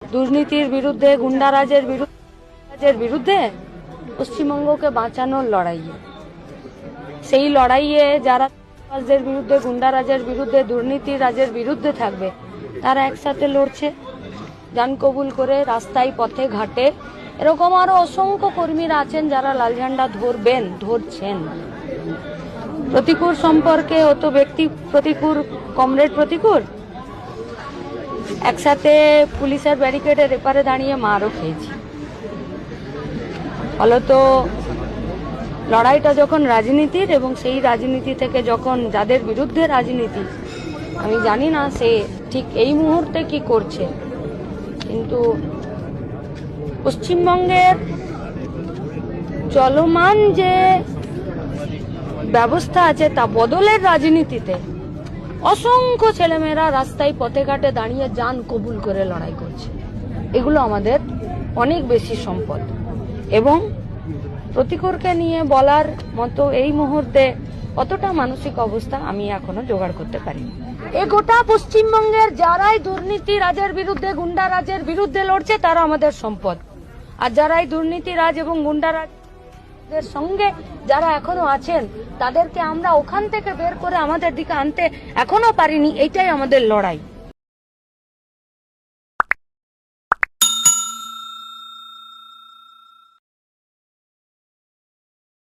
দুর্নীতির বিরুদ্ধে, গুন্ডারাজের বিরুদ্ধে পশ্চিমবঙ্গকে বাঁচানোর লড়াই। সেই লড়াইয়ে যারা রাজের বিরুদ্ধে, গুন্ডারাজের বিরুদ্ধে, দুর্নীতি রাজের বিরুদ্ধে থাকবে, তারা একসাথে লড়ছে জান কবুল করে, রাস্তায় পথে ঘাটে। এরকম আরো অসংখ্য কর্মীরা আছেন যারা লাল ঝান্ডা ধরছেন। প্রতিকূল সম্পর্কে অত ব্যক্তি প্রতিকূল, কমরেড প্রতিকূল, একসাথে পুলিশের ব্যারিকেডের এপারে দাঁড়িয়ে মারও খেয়েছি। ফলত লড়াইটা যখন রাজনীতির, এবং সেই রাজনীতি থেকে যখন যাদের বিরুদ্ধে রাজনীতি, আমি জানি না সে ঠিক এই মুহূর্তে কি করছে, কিন্তু পশ্চিমবঙ্গের চলমান যে ব্যবস্থা আছে তা বদলের রাজনীতিতে অসংখ্য ছেলেমেয়েরা রাস্তায় পথে ঘাটে দাঁড়িয়ে জান কবুল করে লড়াই করছে। এগুলো আমাদের অনেক বেশি সম্পদ, এবং প্রতিকূলকে নিয়ে বলার মতো এই মুহূর্তে কতটা মানসিক অবস্থা আমি এখনো জোগাড় করতে পারিনি। এ গোটা পশ্চিমবঙ্গের যারাই দুর্নীতি রাজের বিরুদ্ধে, গুন্ডা রাজের বিরুদ্ধে লড়ছে, তারা আমাদের সম্পদ। আর যারাই দুর্নীতি রাজ এবং গুন্ডা রাজের সঙ্গে যারা এখনো আছেন, তাদেরকে আমরা ওখান থেকে বের করে আমাদের দিকে আনতে এখনো পারিনি। এইটাই আমাদের লড়াই।